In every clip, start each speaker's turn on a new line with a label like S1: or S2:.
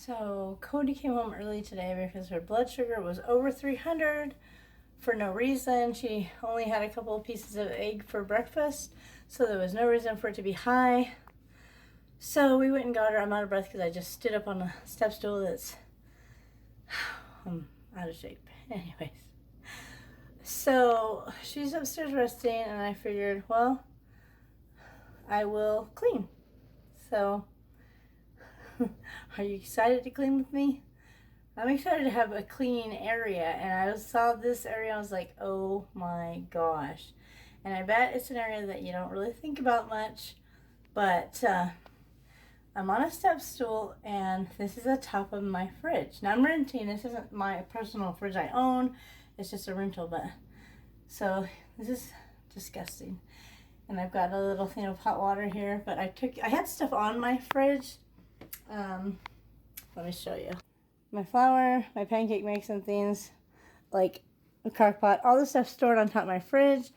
S1: So Cody came home early today because her blood sugar was over 300 for no reason. She only had a couple of pieces of egg for breakfast, so there was no reason for it to be high. So we went and got her. I'm out of breath because I just stood up on a step stool that's I'm out of shape. Anyways, so she's upstairs resting, and I figured, well, I will clean. So are you excited to clean with me? I'm excited to have a clean area, and I saw this area, I was like, oh my gosh. And I bet it's an area that you don't really think about much, but I'm on a step stool, and this is the top of my fridge. Now I'm renting. This isn't my personal fridge I own. It's just a rental, but so this is disgusting. And I've got a little thing of hot water here, but I had stuff on my fridge. Let me show you. My flour, my pancake mix and things, like a crock pot, all this stuff stored on top of my fridge.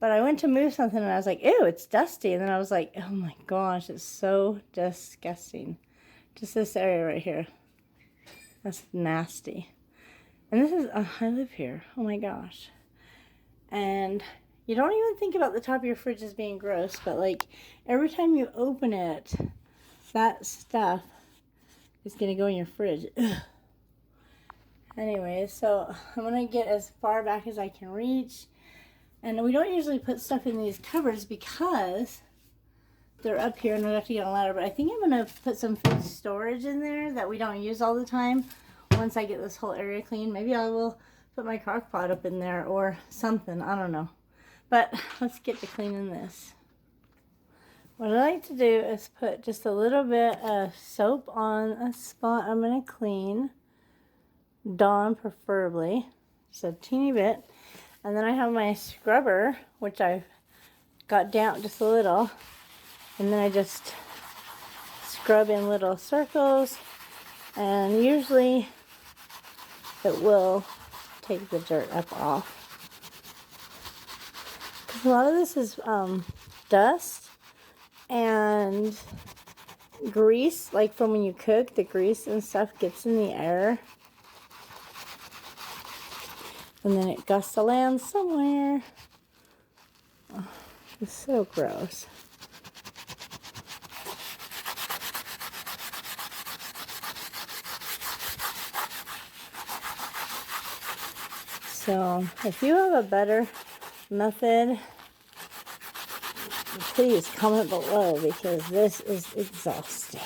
S1: But I went to move something and I was like, ew, it's dusty. And then I was like, oh my gosh, it's so disgusting. Just this area right here. That's nasty. And this is, I live here. Oh my gosh. And you don't even think about the top of your fridge as being gross, but like every time you open it, that stuff is going to go in your fridge. Ugh. Anyway, so I'm going to get as far back as I can reach. And we don't usually put stuff in these cupboards because they're up here and we have to get on a ladder. But I think I'm going to put some food storage in there that we don't use all the time. Once I get this whole area clean, maybe I will put my crock pot up in there or something. I don't know. But let's get to cleaning this. What I like to do is put just a little bit of soap on a spot I'm going to clean. Dawn preferably. Just a teeny bit. And then I have my scrubber, which I've got down just a little. And then I just scrub in little circles. And usually it will take the dirt up off. Because a lot of this is dust and grease, like from when you cook, the grease and stuff gets in the air. And then it gusts to land somewhere. Oh, it's so gross. So if you have a better method, please comment below because this is exhausting.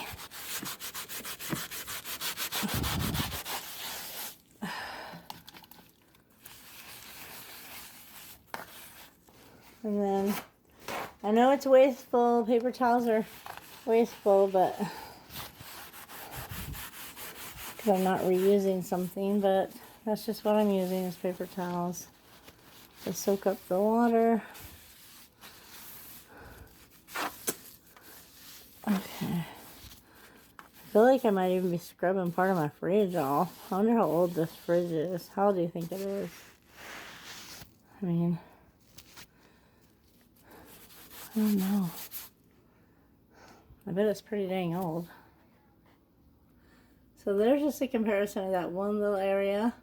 S1: And then I know it's wasteful, paper towels are wasteful, but because I'm not reusing something, but that's just what I'm using is paper towels to soak up the water. Okay. I feel like I might even be scrubbing part of my fridge off. I wonder how old this fridge is. How old do you think it is? I mean, I don't know. I bet it's pretty dang old. So there's just a comparison of that one little area.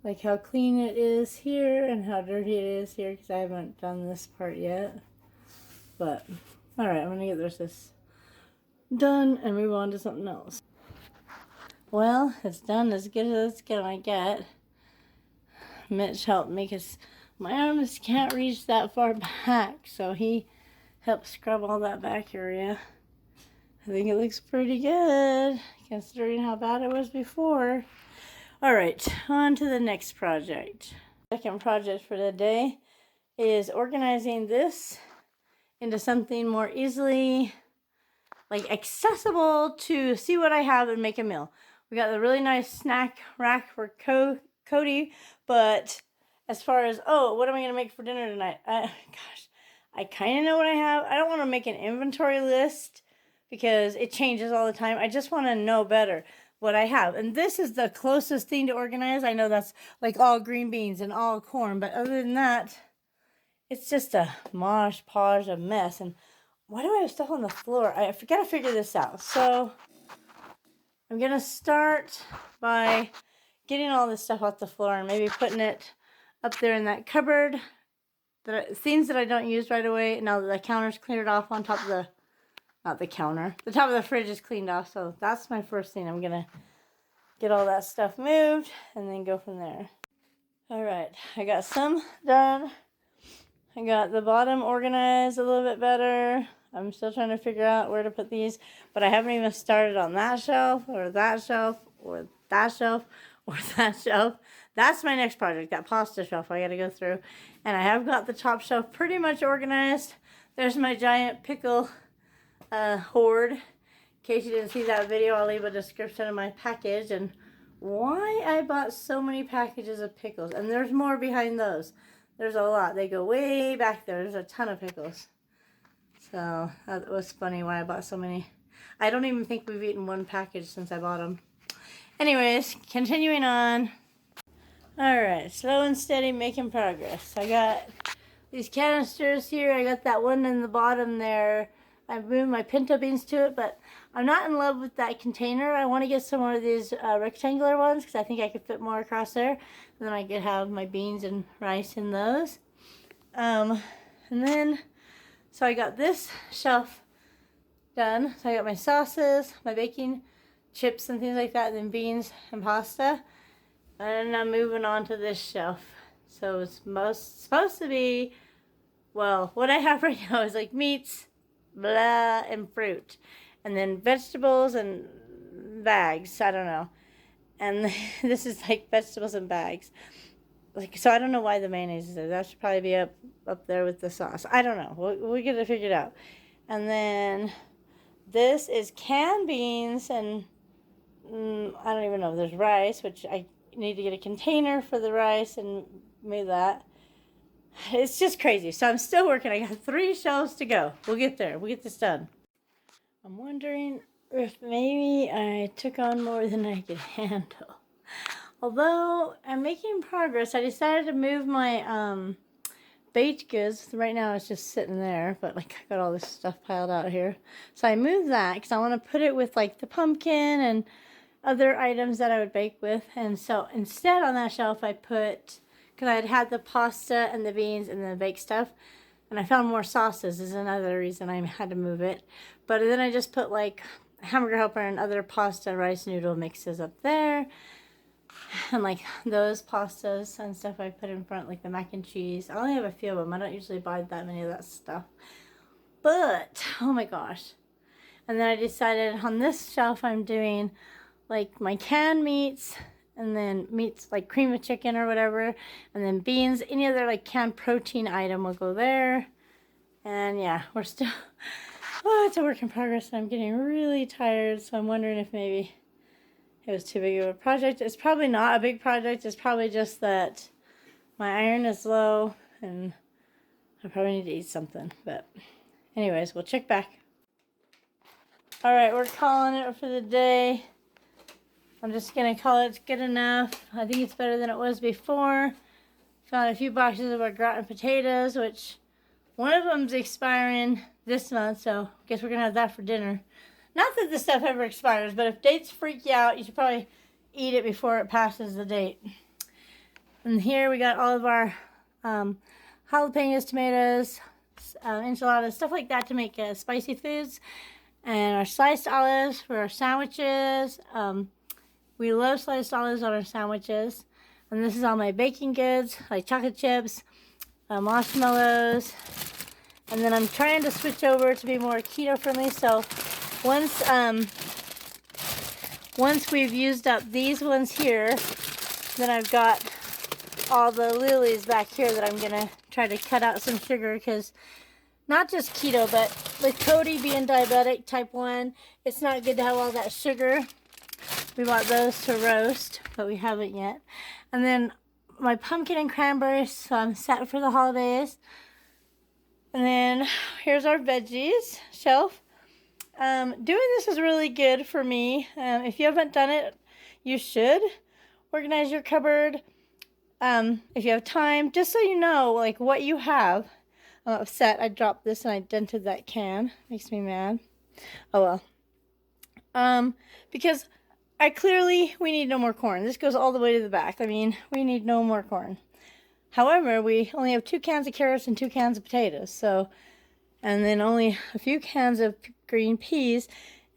S1: Like how clean it is here and how dirty it is here because I haven't done this part yet. But, alright, I'm going to get this done and move on to something else. Well, it's done as good as it's going to get. Mitch helped make us, my arms can't reach that far back, so he helped scrub all that back area. I think it looks pretty good, considering how bad it was before. Alright, on to the next project. Second project for the day is organizing this into something more easily, like accessible to see what I have and make a meal. We got the really nice snack rack for Cody, but as far as, oh, what am I going to make for dinner tonight? Gosh, I kind of know what I have. I don't want to make an inventory list because it changes all the time. I just want to know better what I have. And this is the closest thing to organize. I know that's like all green beans and all corn, but other than that, it's just a mosh podge, a mess. And why do I have stuff on the floor? I gotta figure this out. So I'm gonna start by getting all this stuff off the floor and maybe putting it up there in that cupboard. Things that I don't use right away. Now that the counter's cleared off on top of the, not the counter, the top of the fridge is cleaned off. So that's my first thing. I'm gonna get all that stuff moved and then go from there. All right, I got some done. I got the bottom organized a little bit better. I'm still trying to figure out where to put these, but I haven't even started on that shelf or that shelf or that shelf or that shelf. That's my next project, that pasta shelf I gotta go through. And I have got the top shelf pretty much organized. There's my giant pickle hoard. In case you didn't see that video, I'll leave a description of my package and why I bought so many packages of pickles. And there's more behind those. There's a lot. They go way back there. There's a ton of pickles. So that was funny why I bought so many. I don't even think we've eaten one package since I bought them. Anyways, continuing on. Alright, slow and steady making progress. I got these canisters here. I got that one in the bottom there. I moved my pinto beans to it, but I'm not in love with that container. I want to get some more of these rectangular ones because I think I could fit more across there. And then I could have my beans and rice in those. And then, so I got this shelf done. So I got my sauces, my baking chips and things like that, and then beans and pasta. And I'm moving on to this shelf. So it's supposed to be, well, what I have right now is like meats, blah, and fruit. And then vegetables and bags. I don't know. And this is like vegetables and bags. Like, so I don't know why the mayonnaise is there. That should probably be up there with the sauce. I don't know. We'll get it figured out. And then this is canned beans and I don't even know. There's rice, which I need to get a container for the rice and move that. It's just crazy. So I'm still working. I got 3 shelves to go. We'll get there. We'll get this done. I'm wondering if maybe I took on more than I could handle. Although I'm making progress, I decided to move my baked goods. Right now it's just sitting there, but like I got all this stuff piled out here. So I moved that because I want to put it with like the pumpkin and other items that I would bake with. And so instead on that shelf I put, because I had the pasta and the beans and the baked stuff, and I found more sauces is another reason I had to move it. But then I just put like hamburger helper and other pasta rice noodle mixes up there. And like those pastas and stuff I put in front, like the mac and cheese. I only have a few of them. I don't usually buy that many of that stuff. But, oh my gosh. And then I decided on this shelf I'm doing like my canned meats, and then meats like cream of chicken or whatever, and then beans. Any other like canned protein item will go there. And yeah, we're still, oh, it's a work in progress, and I'm getting really tired, so I'm wondering if maybe it was too big of a project. It's probably not a big project. It's probably just that my iron is low, and I probably need to eat something. But anyways, we'll check back. All right, we're calling it for the day. I'm just going to call it good enough. I think it's better than it was before. Found a few boxes of our gratin potatoes, which one of them's expiring this month, so I guess we're going to have that for dinner. Not that this stuff ever expires, but if dates freak you out, you should probably eat it before it passes the date. And here we got all of our jalapenos, tomatoes, enchiladas, stuff like that to make spicy foods. And our sliced olives for our sandwiches. We love sliced olives on our sandwiches. And this is all my baking goods, like chocolate chips, marshmallows. And then I'm trying to switch over to be more keto friendly. So once we've used up these ones here, then I've got all the lilies back here that I'm going to try to cut out some sugar, because not just keto, but with Cody being diabetic type 1, it's not good to have all that sugar. We bought those to roast, but we haven't yet. And then my pumpkin and cranberries, so I'm set for the holidays. And then here's our veggies shelf. Doing this is really good for me. If you haven't done it, you should organize your cupboard. If you have time, just so you know like what you have. I'm upset. I dropped this and I dented that can. Makes me mad. Oh well. Because we need no more corn. This goes all the way to the back. I mean, we need no more corn. However, we only have 2 cans of carrots and 2 cans of potatoes. So, and then only a few cans of green peas.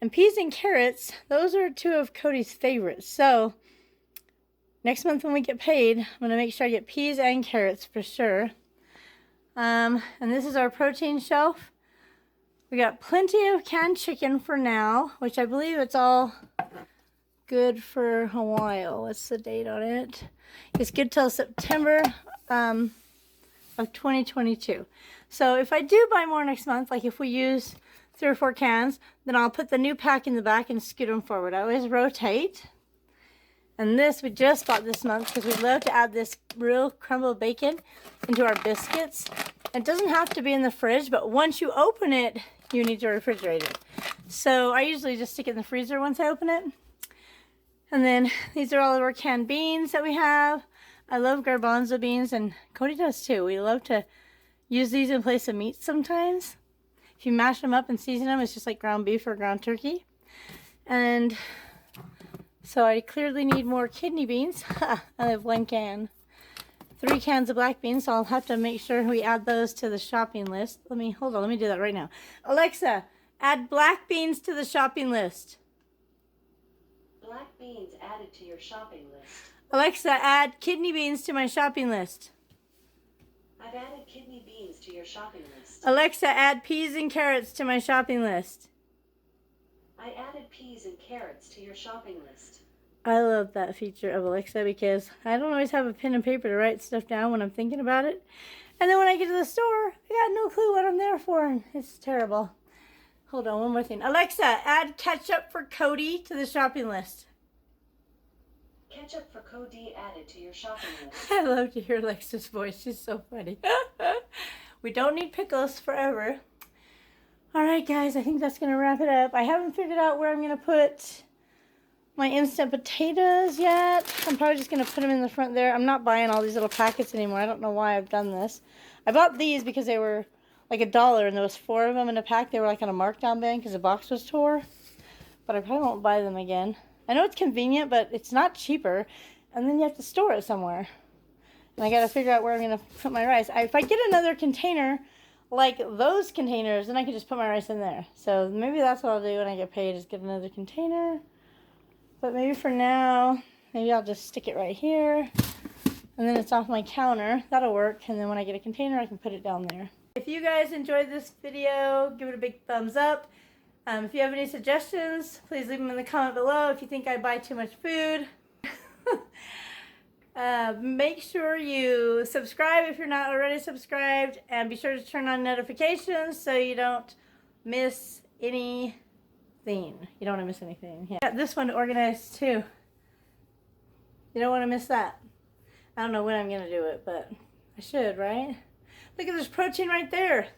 S1: And peas and carrots, those are 2 of Cody's favorites. So, next month when we get paid, I'm going to make sure I get peas and carrots for sure. And this is our protein shelf. We got plenty of canned chicken for now, which I believe it's all good for a while. What's the date on it? It's good till September of 2022. So if I do buy more next month, like if we use 3 or 4 cans, then I'll put the new pack in the back and scoot them forward. I always rotate. And this we just bought this month because we love to add this real crumbled bacon into our biscuits. It doesn't have to be in the fridge, but once you open it, you need to refrigerate it. So I usually just stick it in the freezer once I open it. And then these are all of our canned beans that we have. I love garbanzo beans, and Cody does too. We love to use these in place of meat sometimes. If you mash them up and season them, it's just like ground beef or ground turkey. And so I clearly need more kidney beans. I have 1 can. 3 cans of black beans, so I'll have to make sure we add those to the shopping list. Hold on, let me do that right now. Alexa, add black beans to the shopping list.
S2: Black beans added to your shopping list.
S1: Alexa, add kidney beans to my shopping list.
S2: I've added kidney beans to your shopping list.
S1: Alexa, add peas and carrots to my shopping list.
S2: I added peas and carrots to your shopping list.
S1: I love that feature of Alexa because I don't always have a pen and paper to write stuff down when I'm thinking about it. And then when I get to the store, I got no clue what I'm there for. It's terrible. Hold on, one more thing. Alexa, add ketchup for Cody to the shopping list.
S2: Ketchup for Cody added to your shopping list.
S1: I love to hear Alexa's voice. She's so funny. We don't need pickles forever. All right, guys, I think that's going to wrap it up. I haven't figured out where I'm going to put my instant potatoes yet. I'm probably just going to put them in the front there. I'm not buying all these little packets anymore. I don't know why I've done this. I bought these because they were like $1 and there was 4 of them in a pack. They were like on a markdown bin because the box was tore. But I probably won't buy them again. I know it's convenient, but it's not cheaper. And then you have to store it somewhere. And I got to figure out where I'm going to put my rice. If I get another container like those containers, then I can just put my rice in there. So maybe that's what I'll do when I get paid, is get another container. But maybe for now, maybe I'll just stick it right here. And then it's off my counter. That'll work. And then when I get a container, I can put it down there. If you guys enjoyed this video, give it a big thumbs up. If you have any suggestions, please leave them in the comment below. If you think I buy too much food. Make sure you subscribe if you're not already subscribed. And be sure to turn on notifications so you don't miss anything. You don't want to miss anything. Yeah. Got this one organized too. You don't want to miss that. I don't know when I'm going to do it, but I should, right? Look at this protein right there.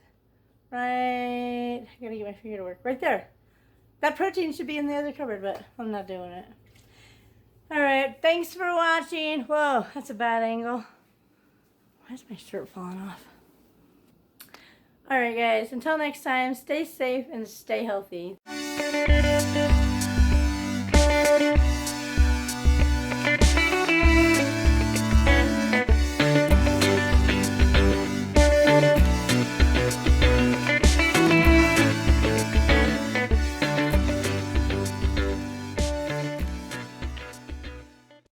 S1: Right, I gotta get my finger to work. Right there. That protein should be in the other cupboard, but I'm not doing it. Alright, thanks for watching. Whoa, that's a bad angle. Why is my shirt falling off? Alright guys, until next time, stay safe and stay healthy.